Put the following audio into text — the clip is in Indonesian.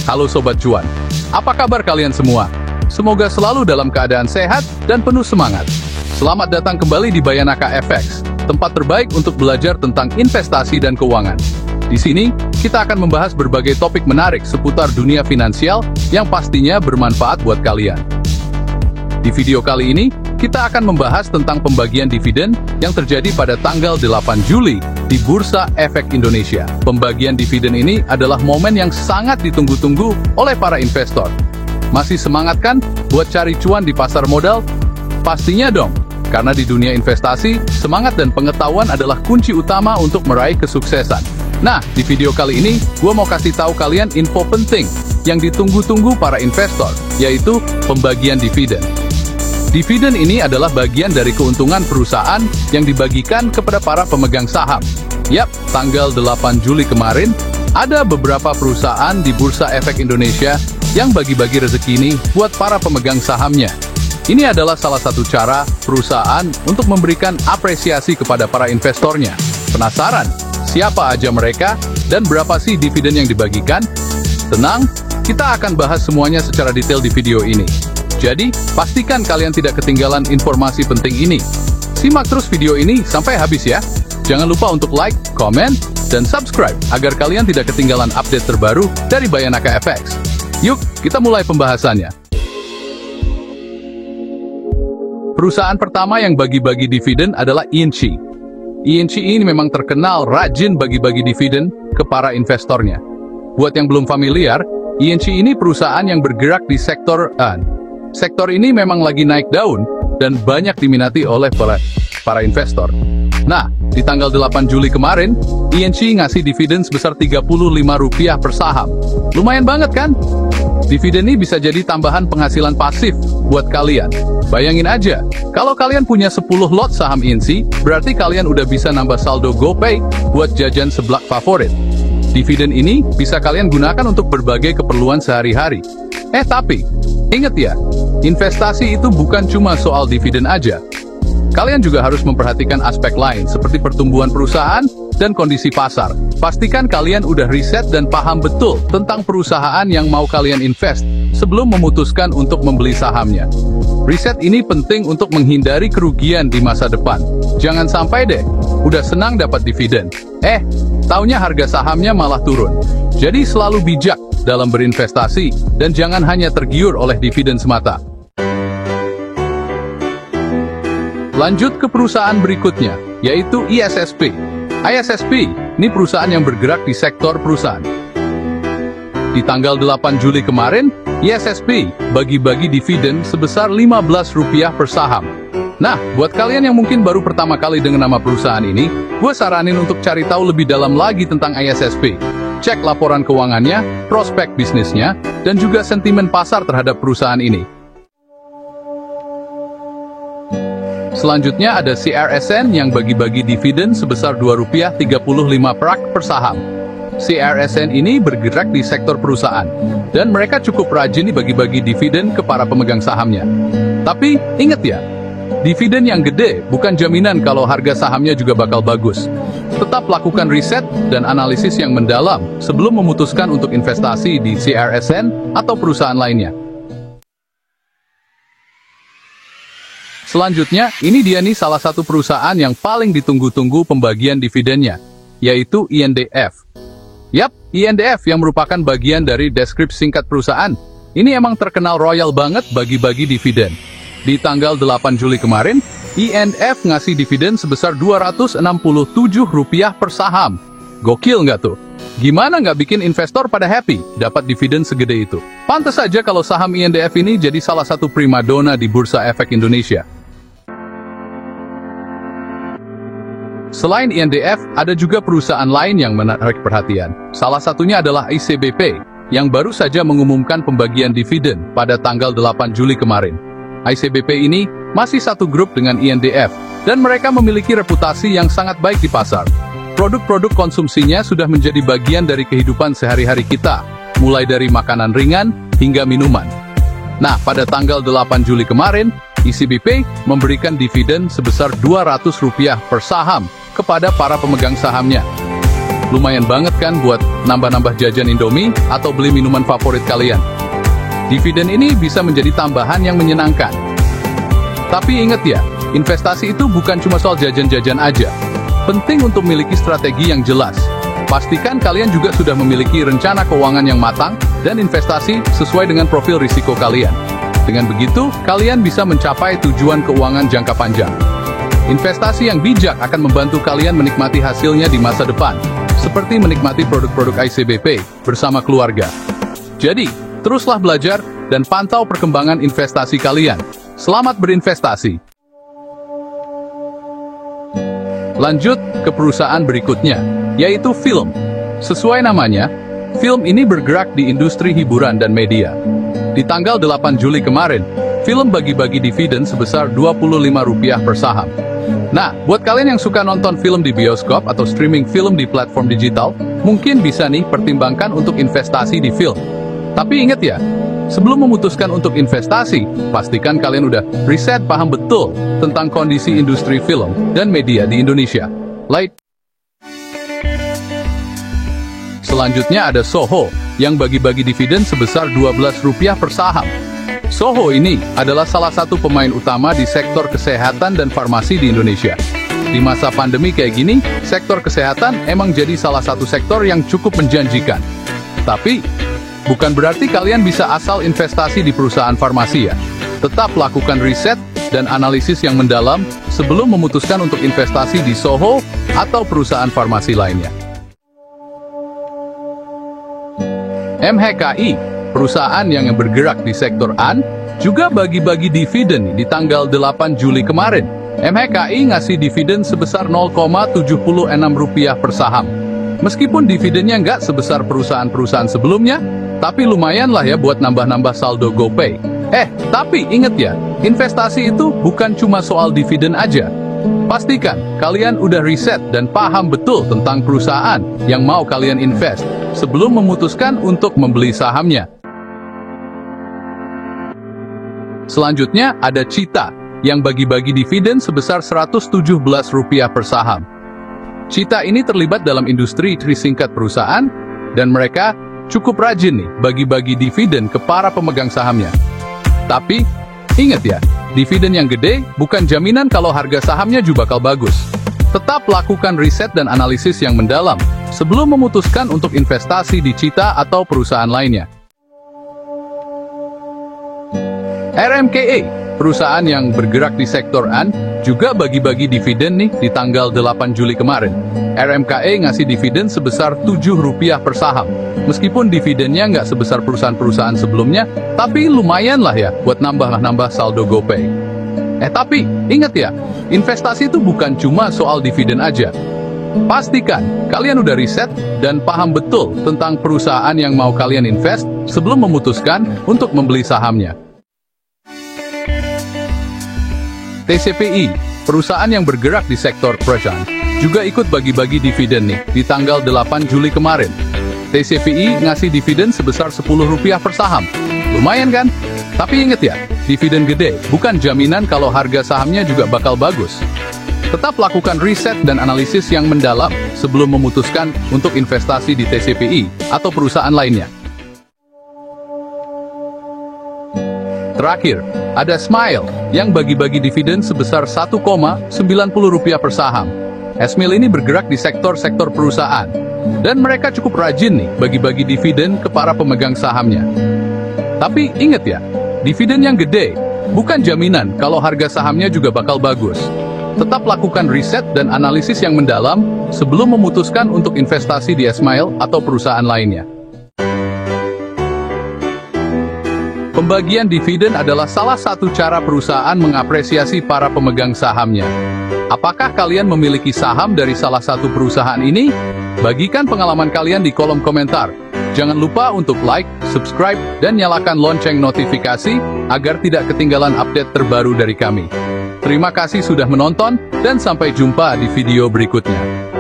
Halo Sobat Cuan, apa kabar kalian semua? Semoga selalu dalam keadaan sehat dan penuh semangat. Selamat datang kembali di Bayanaka FX, tempat terbaik untuk belajar tentang investasi dan keuangan. Di sini, kita akan membahas berbagai topik menarik seputar dunia finansial yang pastinya bermanfaat buat kalian. Di video kali ini, kita akan membahas tentang pembagian dividen yang terjadi pada tanggal 8 Juli di Bursa Efek Indonesia. Pembagian dividen ini adalah momen yang sangat ditunggu-tunggu oleh para investor. Masih semangat kan buat cari cuan di pasar modal? Pastinya dong, karena di dunia investasi, semangat dan pengetahuan adalah kunci utama untuk meraih kesuksesan. Nah, di video kali ini, gue mau kasih tahu kalian info penting yang ditunggu-tunggu para investor, yaitu pembagian dividen. Dividen ini adalah bagian dari keuntungan perusahaan yang dibagikan kepada para pemegang saham. Yap, tanggal 8 Juli kemarin, ada beberapa perusahaan di Bursa Efek Indonesia yang bagi-bagi rezeki ini buat para pemegang sahamnya. Ini adalah salah satu cara perusahaan untuk memberikan apresiasi kepada para investornya. Penasaran? Siapa aja mereka dan berapa sih dividen yang dibagikan? Tenang, kita akan bahas semuanya secara detail di video ini. Jadi, pastikan kalian tidak ketinggalan informasi penting ini. Simak terus video ini sampai habis ya. Jangan lupa untuk like, komen, dan subscribe agar kalian tidak ketinggalan update terbaru dari Bayanaka FX. Yuk, kita mulai pembahasannya. Perusahaan pertama yang bagi-bagi dividen adalah INC. INC ini memang terkenal rajin bagi-bagi dividen ke para investornya. Buat yang belum familiar, INC ini perusahaan yang bergerak di sektor Sektor ini memang lagi naik daun dan banyak diminati oleh para investor. Nah, di tanggal 8 Juli kemarin, INC ngasih dividen sebesar Rp35 per saham. Lumayan banget kan? Dividen ini bisa jadi tambahan penghasilan pasif buat kalian. Bayangin aja, kalau kalian punya 10 lot saham INC, berarti kalian udah bisa nambah saldo GoPay buat jajan seblak favorit. Dividen ini bisa kalian gunakan untuk berbagai keperluan sehari-hari. Tapi, ingat ya, investasi itu bukan cuma soal dividen aja. Kalian juga harus memperhatikan aspek lain seperti pertumbuhan perusahaan dan kondisi pasar. Pastikan kalian udah riset dan paham betul tentang perusahaan yang mau kalian invest sebelum memutuskan untuk membeli sahamnya. Riset ini penting untuk menghindari kerugian di masa depan. Jangan sampai deh, udah senang dapat dividen, taunya harga sahamnya malah turun. Jadi selalu bijak dalam berinvestasi dan jangan hanya tergiur oleh dividen semata. Lanjut ke perusahaan berikutnya, yaitu ISSP. ISSP ini perusahaan yang bergerak di sektor perusahaan. Di tanggal 8 Juli kemarin, ISSP bagi-bagi dividen sebesar Rp15 per saham. Nah, buat kalian yang mungkin baru pertama kali dengan nama perusahaan ini, gue saranin untuk cari tahu lebih dalam lagi tentang ISSP. Cek laporan keuangannya, prospek bisnisnya, dan juga sentimen pasar terhadap perusahaan ini. Selanjutnya ada CRSN yang bagi-bagi dividen sebesar Rp2.35 per saham. CRSN ini bergerak di sektor perusahaan, dan mereka cukup rajin bagi-bagi dividen ke para pemegang sahamnya. Tapi, ingat ya, dividen yang gede bukan jaminan kalau harga sahamnya juga bakal bagus. Tetap lakukan riset dan analisis yang mendalam sebelum memutuskan untuk investasi di CRSN atau perusahaan lainnya. Selanjutnya, ini dia nih salah satu perusahaan yang paling ditunggu-tunggu pembagian dividennya, yaitu INDF. Yap, INDF yang merupakan bagian dari deskripsi singkat perusahaan. Ini emang terkenal royal banget bagi-bagi dividen. Di tanggal 8 Juli kemarin, INDF ngasih dividen sebesar Rp267 per saham. Gokil nggak tuh? Gimana nggak bikin investor pada happy dapat dividen segede itu? Pantes aja kalau saham INDF ini jadi salah satu primadona di Bursa Efek Indonesia. Selain INDF, ada juga perusahaan lain yang menarik perhatian. Salah satunya adalah ICBP, yang baru saja mengumumkan pembagian dividen pada tanggal 8 Juli kemarin. ICBP ini masih satu grup dengan INDF, dan mereka memiliki reputasi yang sangat baik di pasar. Produk-produk konsumsinya sudah menjadi bagian dari kehidupan sehari-hari kita, mulai dari makanan ringan hingga minuman. Nah, pada tanggal 8 Juli kemarin, ICBP memberikan dividen sebesar Rp200 per saham kepada para pemegang sahamnya. Lumayan banget kan buat nambah-nambah jajan Indomie atau beli minuman favorit kalian. Dividen ini bisa menjadi tambahan yang menyenangkan. Tapi ingat ya, investasi itu bukan cuma soal jajan-jajan aja. Penting untuk memiliki strategi yang jelas. Pastikan kalian juga sudah memiliki rencana keuangan yang matang dan investasi sesuai dengan profil risiko kalian. Dengan begitu, kalian bisa mencapai tujuan keuangan jangka panjang. Investasi yang bijak akan membantu kalian menikmati hasilnya di masa depan, seperti menikmati produk-produk ICBP bersama keluarga. Jadi, teruslah belajar dan pantau perkembangan investasi kalian. Selamat berinvestasi! Lanjut ke perusahaan berikutnya, yaitu film. Sesuai namanya, film ini bergerak di industri hiburan dan media. Di tanggal 8 Juli kemarin, film bagi-bagi dividen sebesar Rp25 per saham. Nah, buat kalian yang suka nonton film di bioskop atau streaming film di platform digital, mungkin bisa nih pertimbangkan untuk investasi di film. Tapi ingat ya, sebelum memutuskan untuk investasi, pastikan kalian udah riset paham betul tentang kondisi industri film dan media di Indonesia. Selanjutnya ada Soho, yang bagi-bagi dividen sebesar Rp12 per saham. Soho ini adalah salah satu pemain utama di sektor kesehatan dan farmasi di Indonesia. Di masa pandemi kayak gini, sektor kesehatan emang jadi salah satu sektor yang cukup menjanjikan. Tapi, bukan berarti kalian bisa asal investasi di perusahaan farmasi ya. Tetap lakukan riset dan analisis yang mendalam sebelum memutuskan untuk investasi di Soho atau perusahaan farmasi lainnya. MHKI, perusahaan yang bergerak di sektor AN, juga bagi-bagi dividen di tanggal 8 Juli kemarin. MHKI ngasih dividen sebesar Rp0,76 per saham. Meskipun dividennya nggak sebesar perusahaan-perusahaan sebelumnya, tapi lumayan lah ya buat nambah-nambah saldo GoPay. Tapi inget ya, investasi itu bukan cuma soal dividen aja. Pastikan kalian udah riset dan paham betul tentang perusahaan yang mau kalian invest sebelum memutuskan untuk membeli sahamnya. Selanjutnya ada Cita, yang bagi-bagi dividen sebesar Rp117 per saham. Cita ini terlibat dalam industri singkat perusahaan, dan mereka cukup rajin nih bagi-bagi dividen ke para pemegang sahamnya. Tapi, ingat ya, dividen yang gede bukan jaminan kalau harga sahamnya juga bakal bagus. Tetap lakukan riset dan analisis yang mendalam sebelum memutuskan untuk investasi di Cita atau perusahaan lainnya. RMKA, perusahaan yang bergerak di sektor AN, juga bagi-bagi dividen nih di tanggal 8 Juli kemarin. RMKA ngasih dividen sebesar Rp7 per saham. Meskipun dividennya nggak sebesar perusahaan-perusahaan sebelumnya, tapi lumayan lah ya buat nambah-nambah saldo GoPay. Tapi ingat ya, investasi itu bukan cuma soal dividen aja. Pastikan kalian udah riset dan paham betul tentang perusahaan yang mau kalian invest sebelum memutuskan untuk membeli sahamnya. TCPI, perusahaan yang bergerak di sektor perusahaan, juga ikut bagi-bagi dividen nih di tanggal 8 Juli kemarin. TCPI ngasih dividen sebesar Rp10 per saham. Lumayan kan? Tapi inget ya, dividen gede bukan jaminan kalau harga sahamnya juga bakal bagus. Tetap lakukan riset dan analisis yang mendalam sebelum memutuskan untuk investasi di TCPI atau perusahaan lainnya. Terakhir, ada Smile, yang bagi-bagi dividen sebesar Rp1,90 per saham. Smile ini bergerak di sektor-sektor perusahaan, dan mereka cukup rajin nih bagi-bagi dividen ke para pemegang sahamnya. Tapi ingat ya, dividen yang gede bukan jaminan kalau harga sahamnya juga bakal bagus. Tetap lakukan riset dan analisis yang mendalam sebelum memutuskan untuk investasi di Smile atau perusahaan lainnya. Pembagian dividen adalah salah satu cara perusahaan mengapresiasi para pemegang sahamnya. Apakah kalian memiliki saham dari salah satu perusahaan ini? Bagikan pengalaman kalian di kolom komentar. Jangan lupa untuk like, subscribe, dan nyalakan lonceng notifikasi agar tidak ketinggalan update terbaru dari kami. Terima kasih sudah menonton, dan sampai jumpa di video berikutnya.